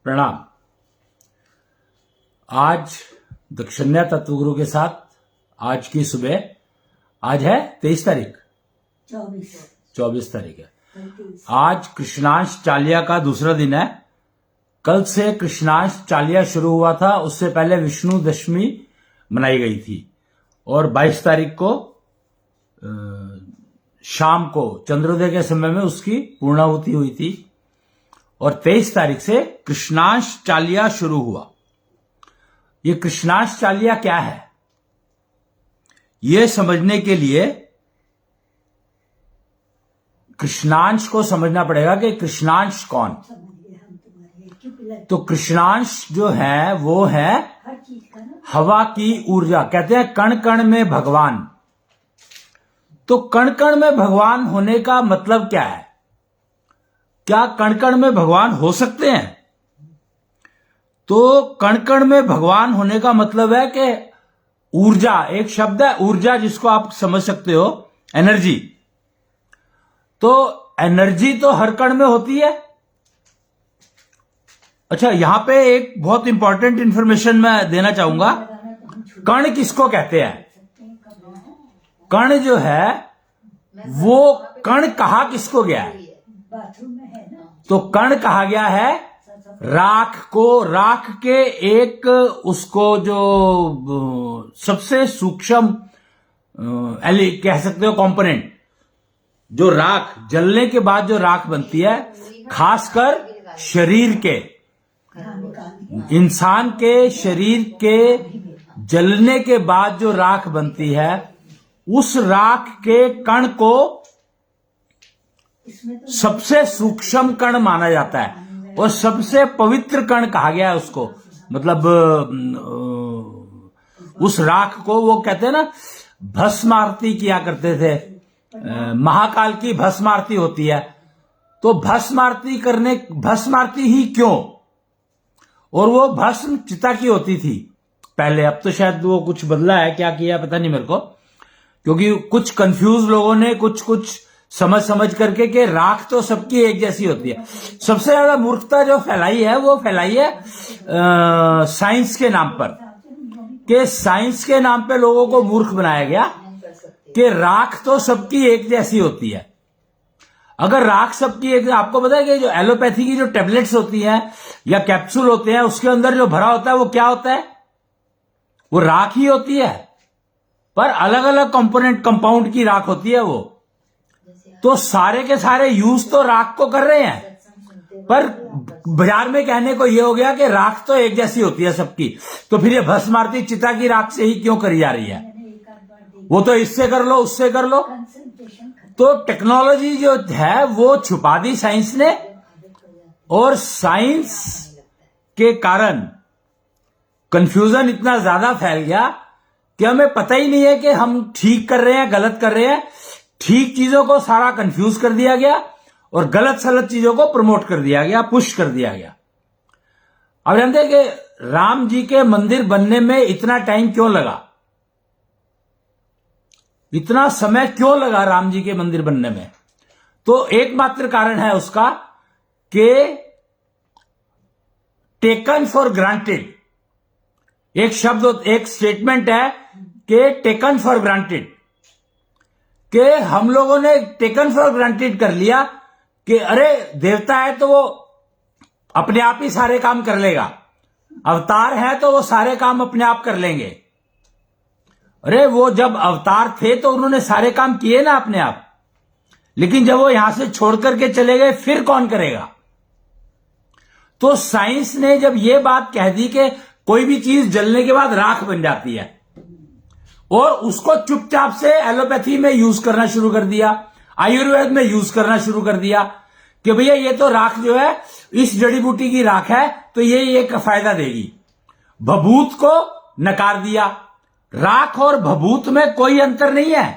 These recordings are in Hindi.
प्रणाम। आज दक्षिण्या तत्व गुरु के साथ आज की सुबह, आज है 23 तारीख, 24 तारीख है। आज कृष्णांश चालिया का दूसरा दिन है। कल से कृष्णांश चालिया शुरू हुआ था, उससे पहले विष्णु दशमी मनाई गई थी और 22 तारीख को शाम को चंद्रोदय के समय में उसकी पूर्णाहुति हुई थी और 23 तारीख से कृष्णांश चालिया शुरू हुआ। ये कृष्णांश चालिया क्या है, ये समझने के लिए कृष्णांश को समझना पड़ेगा कि कृष्णांश कौन। तो कृष्णांश जो है वो है हवा की ऊर्जा। कहते हैं कण कण में भगवान। तो कण कण में भगवान होने का मतलब क्या है? क्या कण कण में भगवान हो सकते हैं? तो कण कण में भगवान होने का मतलब है कि ऊर्जा, एक शब्द है ऊर्जा, जिसको आप समझ सकते हो एनर्जी। तो एनर्जी तो हर कण में होती है। अच्छा, यहां पे एक बहुत इंपॉर्टेंट इंफॉर्मेशन मैं देना चाहूंगा। कण किसको कहते हैं? कण जो है वो कण कहा किसको गया है? तो कण कहा गया है राख को। राख के एक उसको जो सबसे सूक्ष्म कह सकते हो कंपोनेंट, जो राख जलने के बाद जो राख बनती है, खासकर शरीर के, इंसान के शरीर के जलने के बाद जो राख बनती है, उस राख के कण को सबसे सूक्ष्म कण माना जाता है और सबसे पवित्र कण कहा गया है उसको। मतलब उस राख को वो कहते हैं ना, भस्म आरती किया करते थे। महाकाल की भस्म आरती होती है, तो भस्म आरती ही क्यों? और वो भस्म चिता की होती थी पहले। अब तो शायद वो कुछ बदला है, क्या किया पता नहीं मेरे को, क्योंकि कुछ कंफ्यूज लोगों ने कुछ समझ करके कि राख तो सबकी एक जैसी होती है। सबसे ज्यादा मूर्खता जो फैलाई है वो फैलाई है साइंस के नाम पर, कि साइंस के नाम पे लोगों को मूर्ख बनाया गया कि राख तो सबकी एक जैसी होती है। अगर राख सबकी एक, आपको पता है कि जो एलोपैथी की जो टेबलेट्स होती हैं या कैप्सूल होते हैं, उसके अंदर जो भरा होता है वो क्या होता है? वो राख ही होती है, पर अलग अलग कंपाउंड की राख होती है वो। तो सारे के सारे यूज तो राख को कर रहे हैं, पर बाजार में कहने को ये हो गया कि राख तो एक जैसी होती है सबकी। तो फिर ये भस्म आरती चिता की राख से ही क्यों करी जा रही है? वो तो इससे कर लो, उससे कर लो। तो टेक्नोलॉजी जो है वो छुपा दी साइंस ने, और साइंस के कारण कंफ्यूजन इतना ज्यादा फैल गया कि हमें पता ही नहीं है कि हम ठीक कर रहे हैं गलत कर रहे हैं। ठीक चीजों को सारा कंफ्यूज कर दिया गया और गलत सलत चीजों को प्रमोट कर दिया गया, पुश कर दिया गया। अब जानते हैं कि राम जी के मंदिर बनने में इतना टाइम क्यों लगा? इतना समय क्यों लगा राम जी के मंदिर बनने में? तो एकमात्र कारण है उसका कि टेकन फॉर ग्रांटेड। एक शब्द, एक स्टेटमेंट है कि टेकन फॉर ग्रांटेड, कि हम लोगों ने टेकन फॉर ग्रांटेड कर लिया कि अरे देवता है तो वो अपने आप ही सारे काम कर लेगा, अवतार है तो वो सारे काम अपने आप कर लेंगे। अरे वो जब अवतार थे तो उन्होंने सारे काम किए ना अपने आप, लेकिन जब वो यहां से छोड़ करके चले गए फिर कौन करेगा? तो साइंस ने जब ये बात कह दी कि कोई भी चीज जलने के बाद राख बन जाती है, और उसको चुपचाप से एलोपैथी में यूज करना शुरू कर दिया, आयुर्वेद में यूज करना शुरू कर दिया कि भैया ये तो राख जो है इस जड़ी बूटी की राख है तो ये एक फायदा देगी। भभूत को नकार दिया। राख और भभूत में कोई अंतर नहीं है,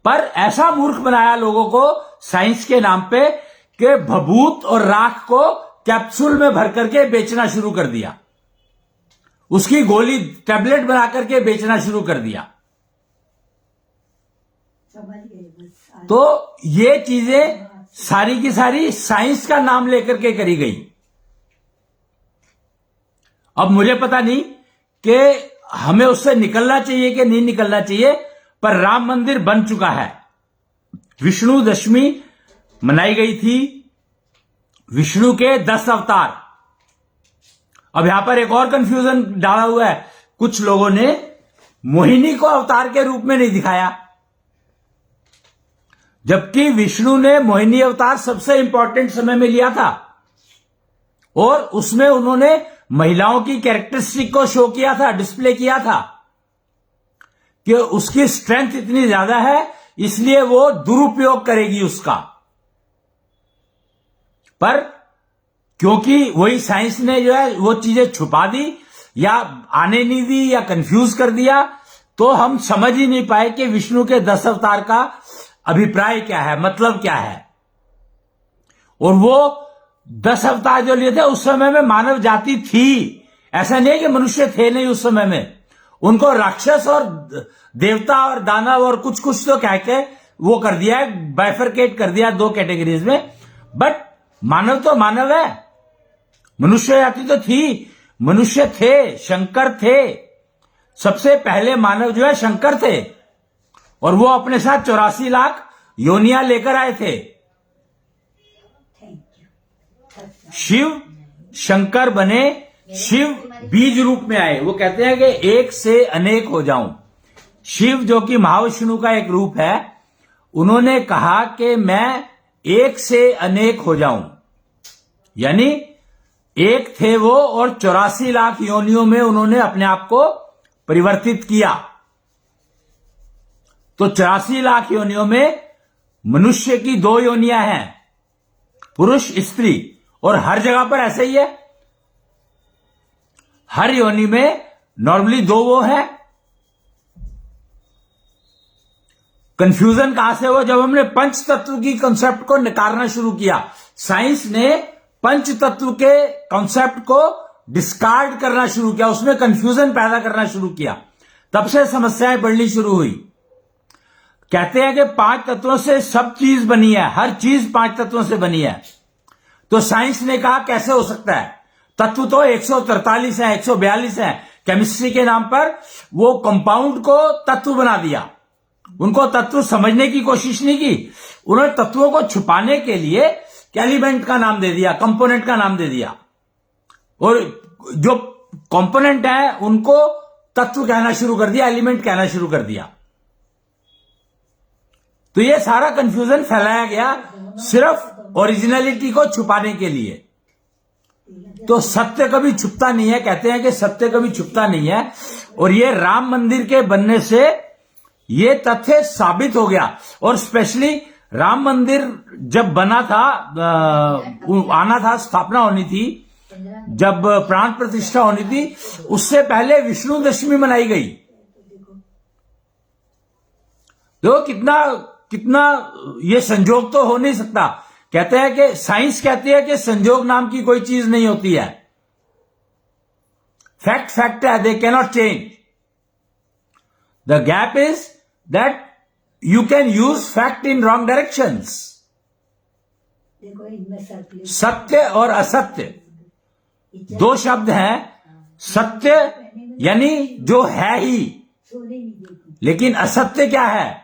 पर ऐसा मूर्ख बनाया लोगों को साइंस के नाम पे कि भभूत और राख को कैप्सूल में भर करके बेचना शुरू कर दिया, उसकी गोली टैबलेट बना करके बेचना शुरू कर दिया। तो ये चीजें सारी की सारी साइंस का नाम लेकर के करी गई। अब मुझे पता नहीं कि हमें उससे निकलना चाहिए कि नहीं निकलना चाहिए, पर राम मंदिर बन चुका है। विष्णु दशमी मनाई गई थी, विष्णु के 10 अवतार। अब यहां पर एक और कंफ्यूजन डाला हुआ है, कुछ लोगों ने मोहिनी को अवतार के रूप में नहीं दिखाया, जबकि विष्णु ने मोहिनी अवतार सबसे इंपॉर्टेंट समय में लिया था और उसमें उन्होंने महिलाओं की कैरेक्टरिस्टिक को शो किया था, डिस्प्ले किया था कि उसकी स्ट्रेंथ इतनी ज्यादा है इसलिए वो दुरुपयोग करेगी उसका। पर क्योंकि वही साइंस ने जो है वो चीजें छुपा दी या आने नहीं दी या कंफ्यूज कर दिया, तो हम समझ ही नहीं पाए कि विष्णु के 10 अवतार का अभिप्राय क्या है, मतलब क्या है। और वो 10 अवतार जो लिए थे उस समय में मानव जाति थी, ऐसा नहीं है कि मनुष्य थे नहीं उस समय में। उनको राक्षस और देवता और दानव और कुछ कुछ तो कह के वो कर दिया है, बाइफरकेट कर दिया 2 कैटेगरीज में, बट मानव तो मानव है, मनुष्य जाति तो थी, मनुष्य थे, शंकर थे। सबसे पहले मानव जो है शंकर थे और वो अपने साथ 84 लाख योनियां लेकर आए थे। शिव शंकर बने, शिव बीज रूप में आए। वो कहते हैं कि एक से अनेक हो जाऊं। शिव जो कि महाविष्णु का एक रूप है, उन्होंने कहा कि मैं एक से अनेक हो जाऊं, यानी एक थे वो और 84 लाख योनियों में उन्होंने अपने आप को परिवर्तित किया। तो 84 लाख योनियों में मनुष्य की 2 योनियां हैं, पुरुष स्त्री, और हर जगह पर ऐसे ही है। हर योनि में नॉर्मली 2 वो है। कंफ्यूजन कहां से हुआ? जब हमने पंच तत्व की कॉन्सेप्ट को नकारना शुरू किया, साइंस ने पंच तत्व के कॉन्सेप्ट को डिस्कार्ड करना शुरू किया, उसमें कंफ्यूजन पैदा करना शुरू किया, तब से समस्याएं बढ़नी शुरू हुई। कहते हैं कि 5 तत्वों से सब चीज बनी है, हर चीज 5 तत्वों से बनी है। तो साइंस ने कहा कैसे हो सकता है? तत्व तो 143 है, 142 है। केमिस्ट्री के नाम पर वो कंपाउंड को तत्व बना दिया। उनको तत्व समझने की कोशिश नहीं की, उन्होंने तत्वों को छुपाने के लिए एलिमेंट का नाम दे दिया, कंपोनेंट का नाम दे दिया, और जो कंपोनेंट है उनको तत्व कहना शुरू कर दिया, एलिमेंट कहना शुरू कर दिया। तो ये सारा कंफ्यूजन फैलाया गया सिर्फ ओरिजिनलिटी को छुपाने के लिए। तो सत्य कभी छुपता नहीं है, कहते हैं कि सत्य कभी छुपता नहीं है। और ये राम मंदिर के बनने से ये तथ्य साबित हो गया। और स्पेशली राम मंदिर जब बना था, आना था, स्थापना होनी थी, जब प्राण प्रतिष्ठा होनी थी, उससे पहले विष्णु दशमी मनाई गई। तो कितना ये संजोग तो हो नहीं सकता। कहते हैं कि साइंस कहती है कि संजोग नाम की कोई चीज नहीं होती है। फैक्ट है, they cannot change. The gap is that you can use fact in wrong directions. सत्य और असत्य 2 शब्द हैं। सत्य यानी जो है ही, लेकिन असत्य क्या है?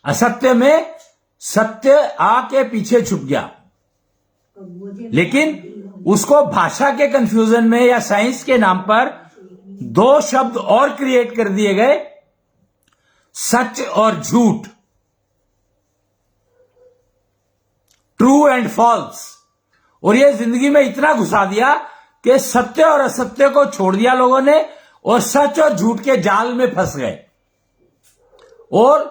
असत्य में सत्य आके पीछे छुप गया, लेकिन उसको भाषा के कंफ्यूजन में या साइंस के नाम पर 2 शब्द और क्रिएट कर दिए गए, सच और झूठ, ट्रू एंड फॉल्स। और ये जिंदगी में इतना घुसा दिया कि सत्य और असत्य को छोड़ दिया लोगों ने और सच और झूठ के जाल में फंस गए। और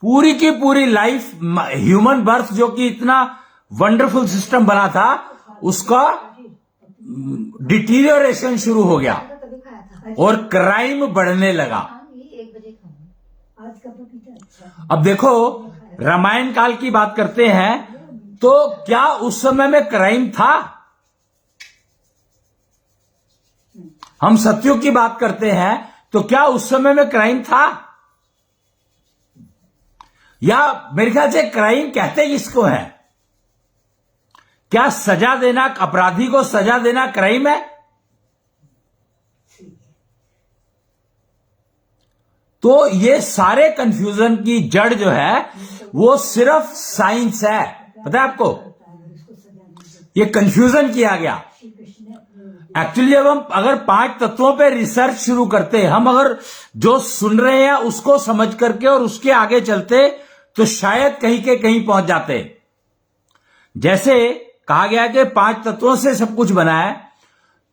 पूरी की पूरी लाइफ, ह्यूमन बर्थ जो कि इतना वंडरफुल सिस्टम बना था, उसका डिटीरियोरेशन शुरू हो गया और क्राइम बढ़ने लगा। अब देखो, रामायण काल की बात करते हैं तो क्या उस समय में क्राइम था? हम सत्युग की बात करते हैं तो क्या उस समय में क्राइम था? या मेरे ख्याल से क्राइम कहते किसको है? क्या सजा देना, अपराधी को सजा देना क्राइम है? तो ये सारे कंफ्यूजन की जड़ जो है वो सिर्फ साइंस है। पता है आपको, ये कंफ्यूजन किया गया। एक्चुअली जब हम अगर 5 तत्वों पे रिसर्च शुरू करते, हम अगर जो सुन रहे हैं उसको समझ करके और उसके आगे चलते तो शायद कहीं के कहीं पहुंच जाते। जैसे कहा गया कि 5 तत्वों से सब कुछ बना है,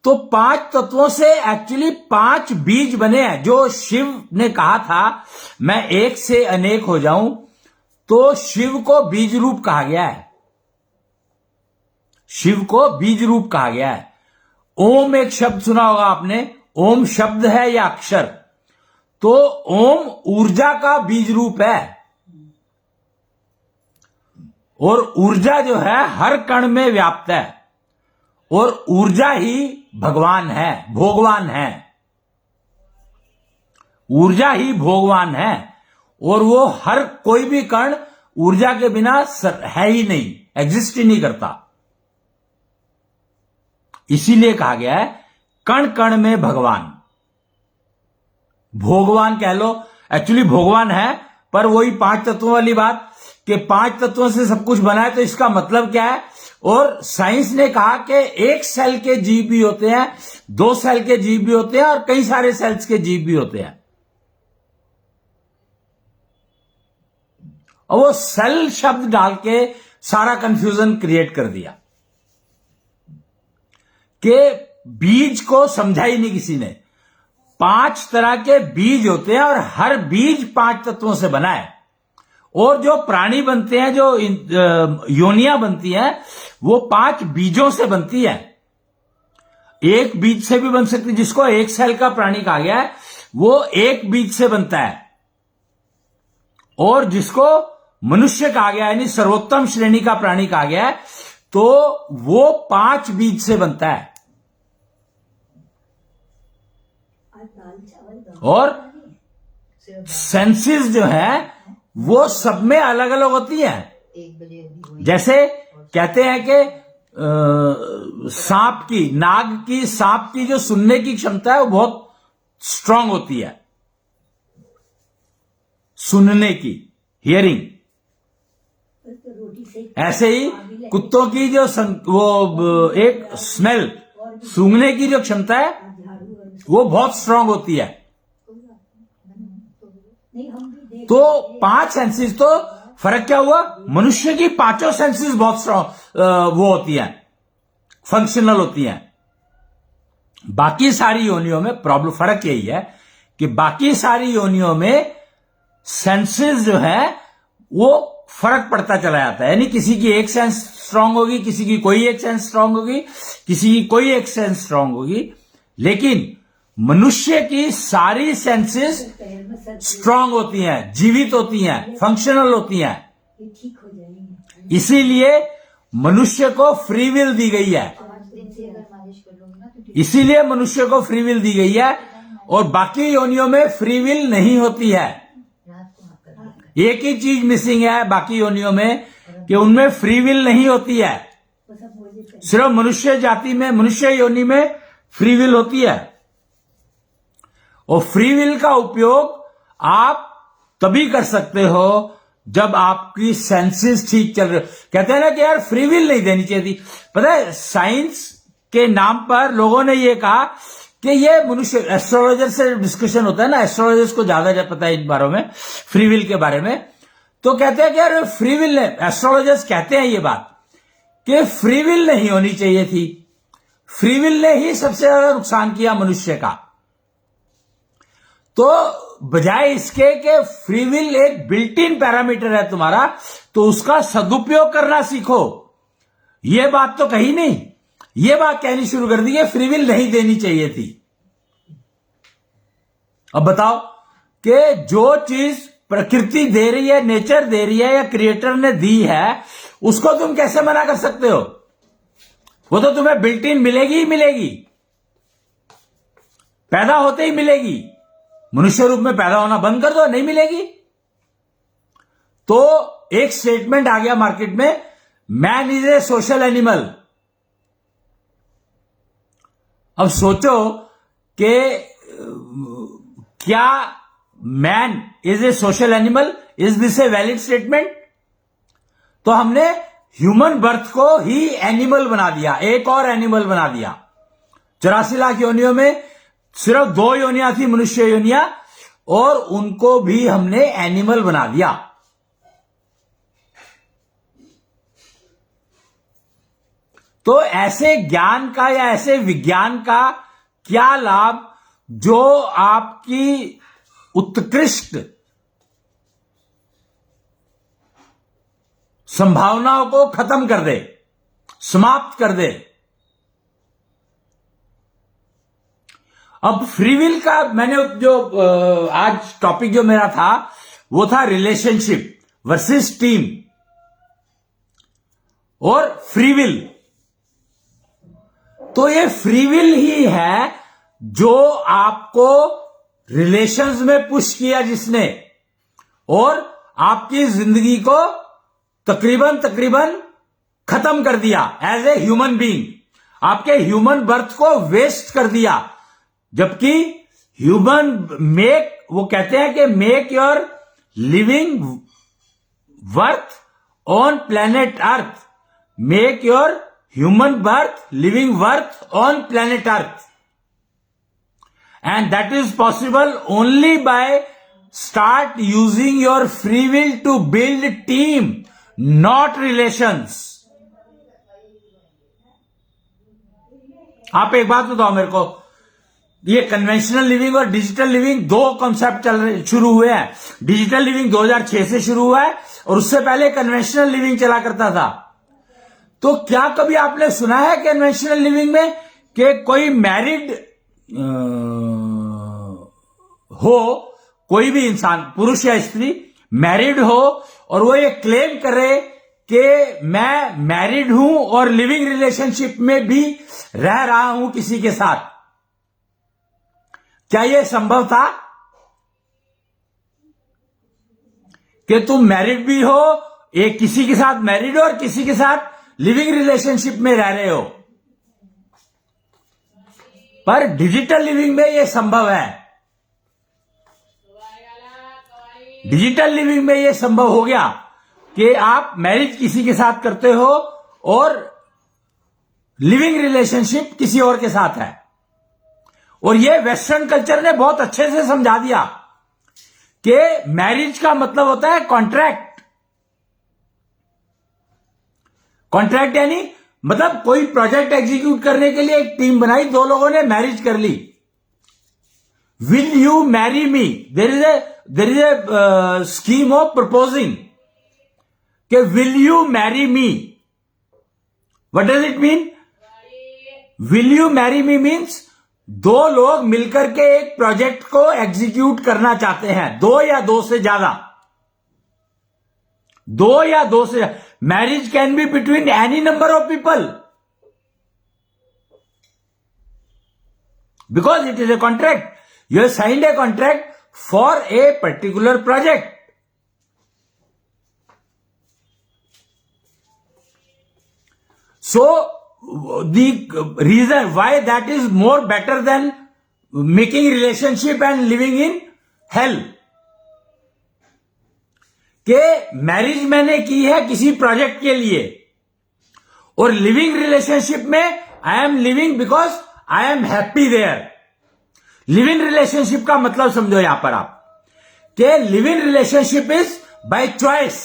तो 5 तत्वों से एक्चुअली 5 बीज बने हैं। जो शिव ने कहा था मैं एक से अनेक हो जाऊं, तो शिव को बीज रूप कहा गया है। शिव को बीज रूप कहा गया है। ओम एक शब्द सुना होगा आपने, ओम शब्द है या अक्षर, तो ओम ऊर्जा का बीज रूप है। और ऊर्जा जो है हर कण में व्याप्त है, और ऊर्जा ही भगवान है, भगवान है। ऊर्जा ही भगवान है, और वो हर कोई भी कण ऊर्जा के बिना है ही नहीं, एग्जिस्ट ही नहीं करता। इसीलिए कहा गया है कण कण में भगवान। भगवान कह लो, एक्चुअली भगवान है, पर वही 5 तत्वों वाली बात कि 5 तत्वों से सब कुछ बना है, तो इसका मतलब क्या है। और साइंस ने कहा कि एक सेल के जीव भी होते हैं, 2 सेल के जीव भी होते हैं, और कई सारे सेल्स के जीव भी होते हैं। और वो सेल शब्द डाल के सारा कंफ्यूजन क्रिएट कर दिया कि बीज को समझा ही नहीं किसी ने। 5 तरह के बीज होते हैं, और हर बीज 5 तत्वों से बना है। और जो प्राणी बनते हैं, जो योनियां बनती हैं, वो 5 बीजों से बनती है। एक बीज से भी बन सकती है, जिसको एक सेल का प्राणी कहा गया है, वो एक बीज से बनता है। और जिसको मनुष्य कहा गया है, यानी सर्वोत्तम श्रेणी का प्राणी कहा गया है, तो वो 5 बीज से बनता है। और सेंसेस जो है वो सब में अलग अलग होती हैं। जैसे कहते हैं कि सांप की, नाग की, सांप की जो सुनने की क्षमता है वो बहुत स्ट्रांग होती है, सुनने की, हियरिंग। ऐसे ही कुत्तों की जो वो एक स्मेल, सूंघने की जो क्षमता है वो बहुत स्ट्रांग होती है। तो 5 सेंसेस, तो फर्क क्या हुआ, मनुष्य की 5 सेंसेस बहुत स्ट्रांग वो होती हैं, फंक्शनल होती हैं। बाकी सारी योनियों में प्रॉब्लम, फर्क यही है कि बाकी सारी योनियों में सेंसेस जो है वो फर्क पड़ता चला जाता है। यानी किसी की एक सेंस स्ट्रांग होगी, किसी की कोई एक सेंस स्ट्रांग होगी, किसी की कोई एक सेंस स्ट्रांग होगी, लेकिन मनुष्य की सारी सेंसेस स्ट्रांग होती हैं, जीवित होती हैं, फंक्शनल होती हैं। इसीलिए मनुष्य को फ्री विल दी गई है। इसीलिए मनुष्य को फ्री विल दी गई है, और बाकी योनियों में फ्री विल नहीं होती है। एक ही चीज मिसिंग है बाकी योनियों में, कि उनमें फ्री विल नहीं होती है। सिर्फ मनुष्य जाति में, मनुष्य योनि में फ्री विल होती है। और फ्री विल का उपयोग आप तभी कर सकते हो जब आपकी सेंसेस ठीक चल रहे। कहते हैं ना कि यार फ्री विल नहीं देनी चाहिए थी। पता है, साइंस के नाम पर लोगों ने ये कहा कि ये मनुष्य, एस्ट्रोलॉजर से डिस्कशन होता है ना, एस्ट्रोलॉजर्स को ज्यादा पता है इन बारों में, फ्री विल के बारे में। तो कहते हैं कि यार फ्री विल, एस्ट्रोलॉजर्स कहते हैं ये बात कि फ्री विल नहीं होनी चाहिए थी। फ्री विल ने ही सबसे ज्यादा नुकसान किया मनुष्य का। तो बजाय इसके कि फ्री विल एक बिल्ट इन पैरामीटर है तुम्हारा, तो उसका सदुपयोग करना सीखो। यह बात तो कही नहीं, यह बात कहनी शुरू कर दी कि फ्री विल नहीं देनी चाहिए थी। अब बताओ कि जो चीज प्रकृति दे रही है, नेचर दे रही है, या क्रिएटर ने दी है, उसको तुम कैसे मना कर सकते हो? वो तो तुम्हें बिल्ट इन मिलेगी ही मिलेगी, पैदा होते ही मिलेगी। मनुष्य रूप में पैदा होना बंद कर दो, नहीं मिलेगी। तो एक स्टेटमेंट आ गया मार्केट में, man is a social animal. अब सोचो कि क्या man is a social animal, is this a valid statement? तो हमने ह्यूमन बर्थ को ही एनिमल बना दिया, एक और एनिमल बना दिया। 84 लाख योनियों में सिर्फ 2 योनियां थी मनुष्य योनियां, और उनको भी हमने एनिमल बना दिया। तो ऐसे ज्ञान का या ऐसे विज्ञान का क्या लाभ जो आपकी उत्कृष्ट संभावनाओं को खत्म कर दे, समाप्त कर दे। अब फ्री विल का मैंने जो आज टॉपिक जो मेरा था वो था रिलेशनशिप वर्सेस टीम और फ्री विल। तो ये फ्री विल ही है जो आपको रिलेशंस में पुश किया जिसने, और आपकी जिंदगी को तकरीबन खत्म कर दिया एज ए ह्यूमन बीइंग, आपके ह्यूमन बर्थ को वेस्ट कर दिया। जबकि ह्यूमन वो कहते हैं कि make your living worth on planet earth, make your human birth, living worth on planet Earth. And that is possible only by start using your free will to build team, not relations. आप एक बात बताओ मेरे को, ये कन्वेंशनल लिविंग और डिजिटल लिविंग 2 कॉन्सेप्ट शुरू हुए हैं। डिजिटल लिविंग 2006 से शुरू हुआ है और उससे पहले कन्वेंशनल लिविंग चला करता था। तो क्या कभी आपने सुना है कन्वेंशनल लिविंग में कि कोई मैरिड हो, कोई भी इंसान पुरुष या स्त्री मैरिड हो और वो ये क्लेम करे कि मैं मैरिड हूं और लिविंग रिलेशनशिप में भी रह रहा हूं किसी के साथ? क्या यह संभव था कि तुम मैरिड भी हो, एक किसी के साथ मैरिड हो और किसी के साथ लिविंग रिलेशनशिप में रह रहे हो? पर डिजिटल लिविंग में यह संभव है। डिजिटल लिविंग में यह संभव हो गया कि आप मैरिज किसी के साथ करते हो और लिविंग रिलेशनशिप किसी और के साथ है। और यह वेस्टर्न कल्चर ने बहुत अच्छे से समझा दिया कि मैरिज का मतलब होता है कॉन्ट्रैक्ट। कॉन्ट्रैक्ट यानी मतलब कोई प्रोजेक्ट एग्जीक्यूट करने के लिए एक टीम बनाई, 2 लोगों ने मैरिज कर ली। Will you marry me? There is a scheme of proposing कि will you marry me. What does it mean? Will you marry me means 2 लोग मिलकर के एक प्रोजेक्ट को एग्जीक्यूट करना चाहते हैं, 2 या 2 से ज्यादा, 2 या 2 से। Marriage can be between any number of people because it is a contract. You have signed a contract for a particular project. So the reason why that is more better than making relationship and living in hell, कि मैरिज मैंने की है किसी प्रोजेक्ट के लिए और लिविंग रिलेशनशिप में I am living because I am happy there. Living relationship का मतलब समझो यहां पर आप कि living relationship is by choice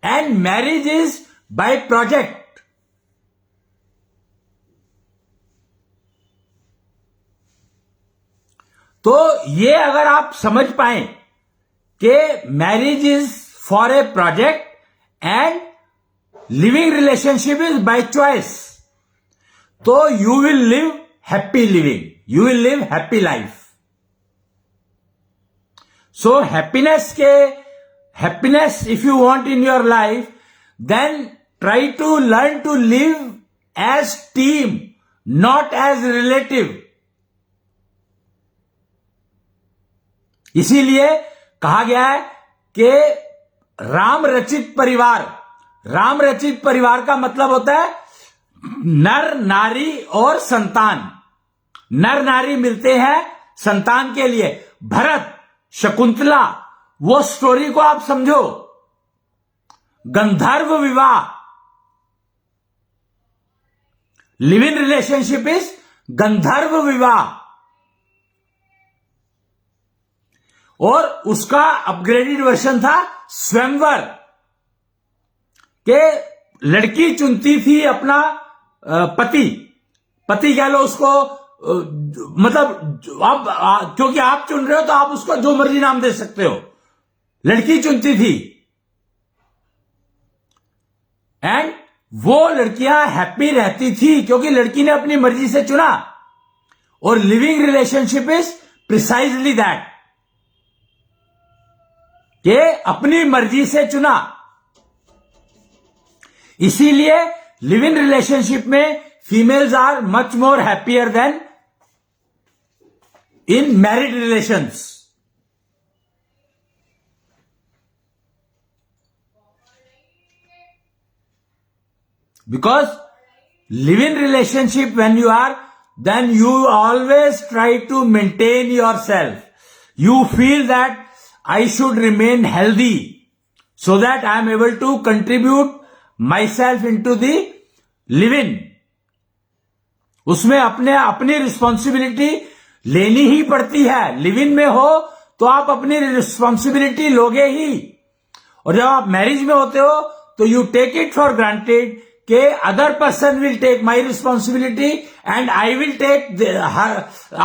and marriage is by project. तो ये अगर आप समझ पाए कि marriage is for a project and living relationship is by choice, तो you will live happy living, you will live happy life. So happiness if you want in your life, then try to learn to live as team, not as relative. इसीलिए कहा गया है कि राम रचित परिवार का मतलब होता है नर नारी और संतान। नर नारी मिलते हैं संतान के लिए, भरत शकुंतला, वो स्टोरी को आप समझो। गंधर्व विवाह, लिव इन रिलेशनशिप इज गंधर्व विवाह, और उसका अपग्रेडेड वर्जन था स्वयंवर, के लड़की चुनती थी अपना पति कह लो उसको, मतलब आप क्योंकि आप चुन रहे हो तो आप उसको जो मर्जी नाम दे सकते हो, लड़की चुनती थी। एंड वो लड़कियां हैप्पी रहती थी क्योंकि लड़की ने अपनी मर्जी से चुना। और living relationship is precisely that, कि अपनी मर्जी से चुना। इसीलिए लिव इन रिलेशनशिप में females are much more happier than in married relations. Because live-in relationship, when you are, then you always try to maintain yourself. You feel that I should remain healthy so that I am able to contribute myself into the live-in. उसमें अपनी रिस्पॉन्सिबिलिटी लेनी ही पड़ती है। लिव इन में हो तो आप अपनी रिस्पॉन्सिबिलिटी लोगे ही, और जब आप मैरिज में होते हो तो you take it for granted के other person will take my responsibility and I will take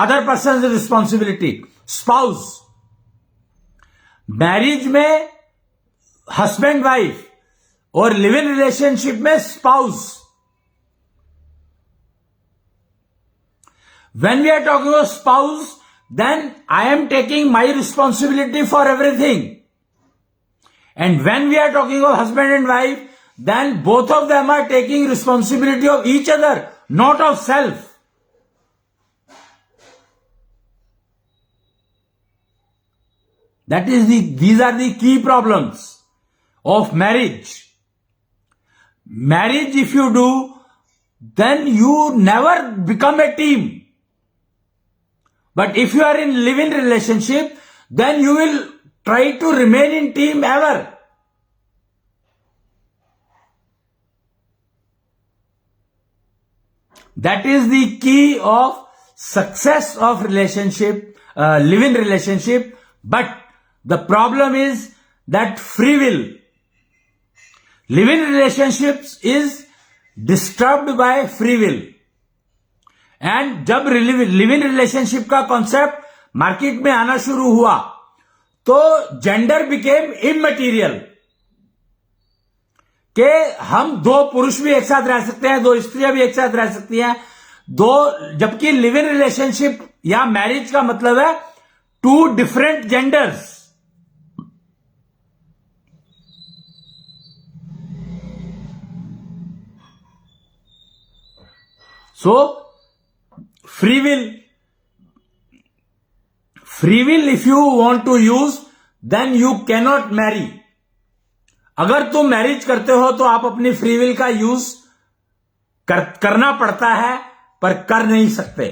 other person responsibility. Spouse, marriage में हस्बैंड वाइफ और लिव इन रिलेशनशिप में spouse. When we are talking about spouse, then I am taking my responsibility for everything. And when we are talking of husband and wife, then both of them are taking responsibility of each other, not of self. These are the key problems of marriage. Marriage, if you do, then you never become a team. But if you are in live-in relationship, then you will try to remain in team ever. That is the key of success of relationship, live-in relationship. But the problem is that free will. Live-in relationships is disturbed by free will. And जब लिव इन रिलेशनशिप का कॉन्सेप्ट मार्केट में आना शुरू हुआ तो जेंडर बिकेम इममटीरियल, कि हम दो पुरुष भी एक साथ रह सकते हैं, दो स्त्रियां भी एक साथ रह सकती हैं, जबकि लिव इन रिलेशनशिप या मैरिज का मतलब है two different genders. So free will if you want to use, then you cannot marry. अगर तुम मैरिज करते हो तो आप अपनी फ्री विल का यूज करना पड़ता है, पर कर नहीं सकते।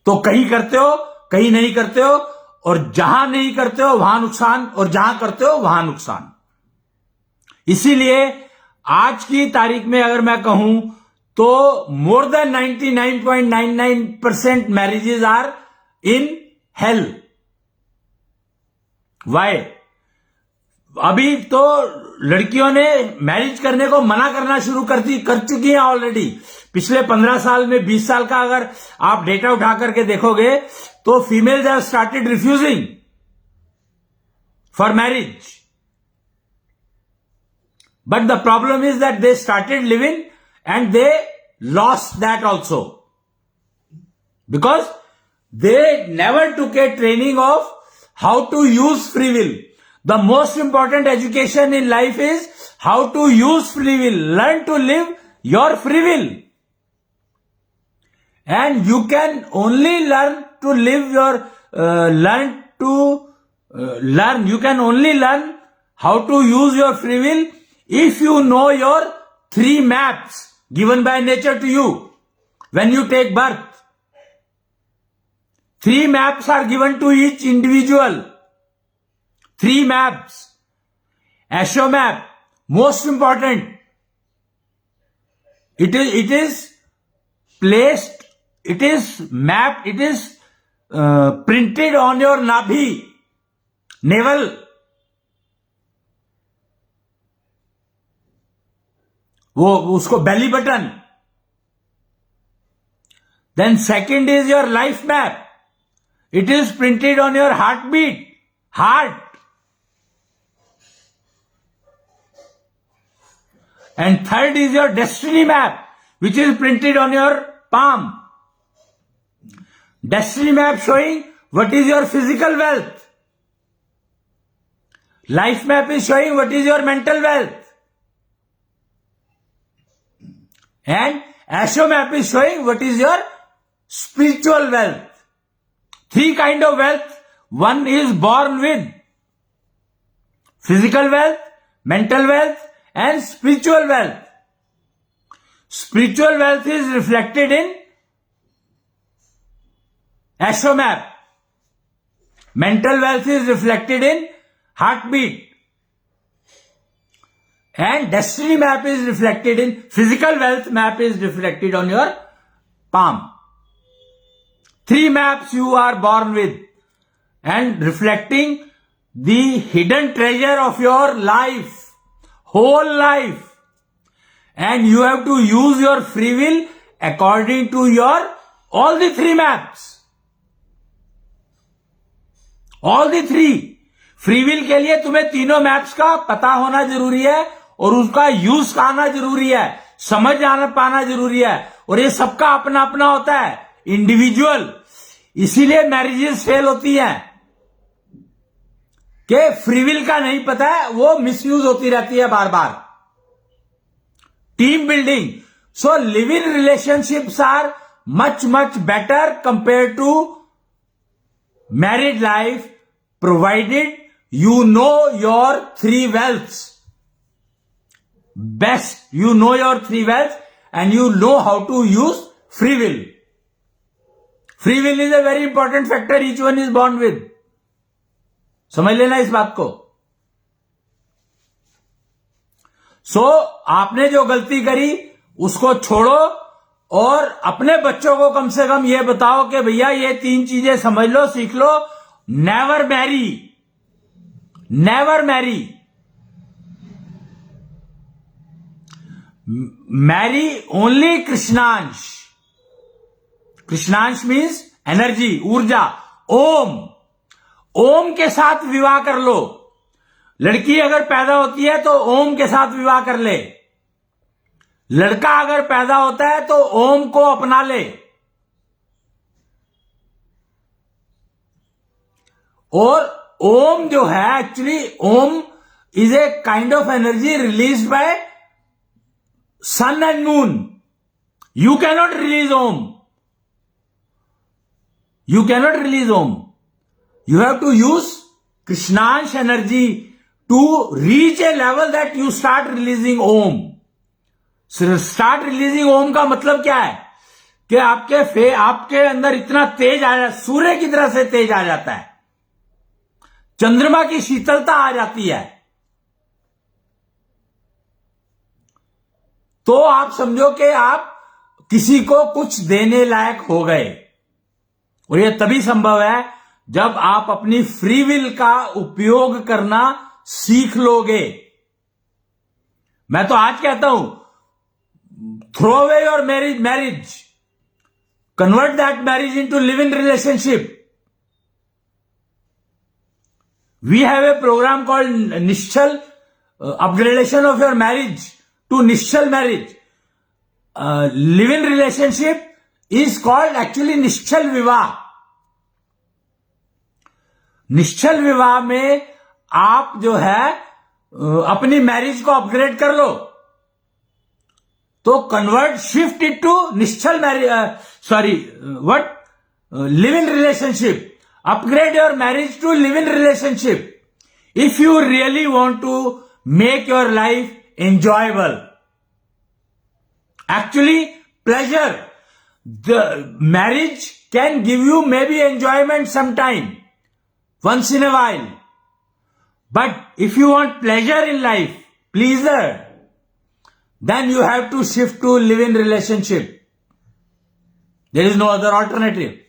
तो कहीं करते हो कहीं नहीं करते हो, और जहां नहीं करते हो वहां नुकसान, और जहां करते हो वहां नुकसान। इसीलिए आज की तारीख में अगर मैं कहूं तो more than 99.99% marriages are in hell. Why? अभी तो लड़कियों ने मैरिज करने को मना करना शुरू कर चुकी हैं ऑलरेडी। पिछले 15 साल में 20 साल का अगर आप डेटा उठा करके देखोगे तो females have started refusing for marriage. But the problem is that they started living and they lost that also, because they never took a training of how to use free will. The most important education in life is how to use free will. Learn to live your free will. And you can only learn to live your, you can only learn how to use your free will if you know your 3 maps given by nature to you when you take birth. 3 maps are given to each individual. 3 maps. ASHO map, most important. It is placed, it is mapped, it is printed on your nabhi, navel. वो उसको belly button. Then second is your life map. It is printed on your heartbeat, heart. And third is your destiny map, which is printed on your palm. Destiny map showing what is your physical wealth. Life map is showing what is your mental wealth. And ASHO map is showing what is your spiritual wealth. 3 kind of wealth. One is born with: physical wealth, mental wealth, and spiritual wealth. Spiritual wealth is reflected in ASHO map. Mental wealth is reflected in heartbeat. And destiny map is reflected in physical wealth map is reflected on your palm. 3 maps you are born with and reflecting the hidden treasure of your life, whole life. And you have to use your free will according to your all the 3 maps. All the 3. Free will के लिए तुम्हें तीनों मैप्स का पता होना जरूरी है और उसका यूज आना जरूरी है, समझ आना पाना जरूरी है. और ये सबका अपना अपना होता है, इंडिविजुअल. इसीलिए मैरिजेस फेल होती हैं कि फ्री विल का नहीं पता है, वो मिसयूज होती रहती है बार बार. Team building. So live in relationships are much much better compare to married life, provided you know your 3 wealths. Best, you know your 3 wealths and you know how to use free will. Free will is a very important factor each one is born with. समझ लेना इस बात को. सो आपने जो गलती करी उसको छोड़ो और अपने बच्चों को कम से कम ये बताओ कि भैया ये 3 चीजें समझ लो, सीख लो. Never marry. Never marry. Marry only Krishnansh. Krishnansh means energy, ऊर्जा. ओम. ओम के साथ विवाह कर लो. लड़की अगर पैदा होती है तो ओम के साथ विवाह कर ले. लड़का अगर पैदा होता है तो ओम को अपना ले. और ओम जो है, actually Om is a kind of energy release by sun and moon. You cannot release Om. You cannot release Om. You have to use Krishnansh energy to reach a level that you start releasing Om. Start releasing Om का मतलब क्या है कि आपके अंदर इतना तेज आ जाता, सूर्य की तरह से तेज आ जाता है, चंद्रमा की शीतलता आ जाती है. तो आप समझो कि आप किसी को कुछ देने लायक हो गए. और यह तभी संभव है जब आप अपनी फ्री विल का उपयोग करना सीख लोगे. मैं तो आज कहता हूं, throw away your marriage, convert that marriage into live in relationship. We have a program called Nishchal, upgradation of your marriage to Nishchal marriage. Live-in relationship is called actually Nishchal Vivah. Nishchal Vivah में आप जो है अपनी मैरिज को अपग्रेड कर लो. तो कन्वर्ट, शिफ्ट इट टू निश्चल marriage, live in relationship. Upgrade your marriage to live-in relationship if you really want to make your life enjoyable. Actually, pleasure. The marriage can give you maybe enjoyment sometime, once in a while. But if you want pleasure in life, pleasure, then you have to shift to live-in relationship. There is no other alternative.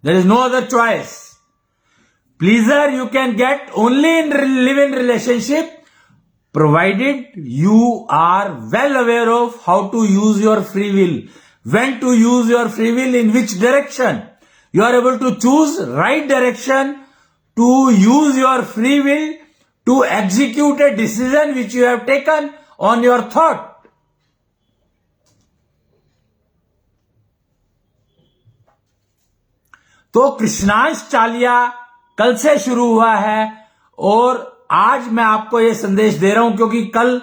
There is no other choice. Pleasure you can get only in live-in relationship, provided you are well aware of how to use your free will, when to use your free will, in which direction. You are able to choose right direction to use your free will to execute a decision which you have taken on your thought. तो कृष्णांश चालिया कल से शुरू हुआ है और आज मैं आपको ये संदेश दे रहा हूं क्योंकि कल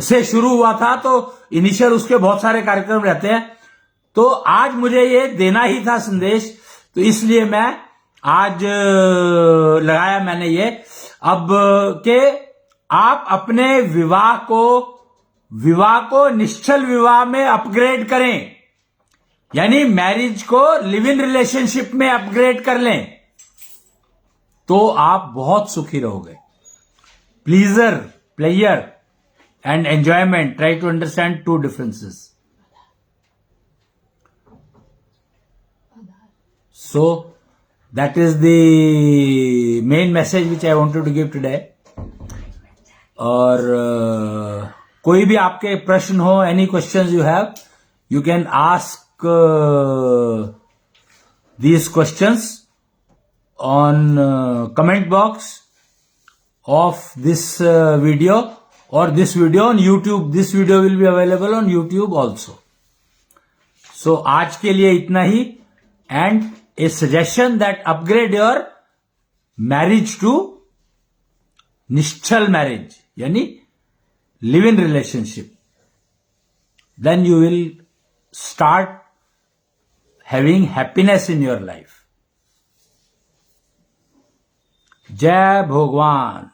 से शुरू हुआ था तो इनिशियल उसके बहुत सारे कार्यक्रम रहते हैं, तो आज मुझे ये देना ही था संदेश, तो इसलिए मैं आज लगाया मैंने ये। अब के आप अपने विवाह को निश्चल विवाह में अपग्रेड करें, यानी मैरिज को लिव इन रिलेशनशिप में अपग्रेड कर लें, तो आप बहुत सुखी रहोगे। Pleasure and enjoyment, try to understand two differences. So that is the main message which I wanted to give today. और कोई भी आपके प्रश्न हो, any questions you have, you can ask these questions on comment box of this video or this video on YouTube. This video will be available on YouTube also. So आज के लिए इतना ही, and a suggestion that upgrade your marriage to Nishchal marriage, यानी live in relationship. Then you will start having happiness in your life. जय भगवान।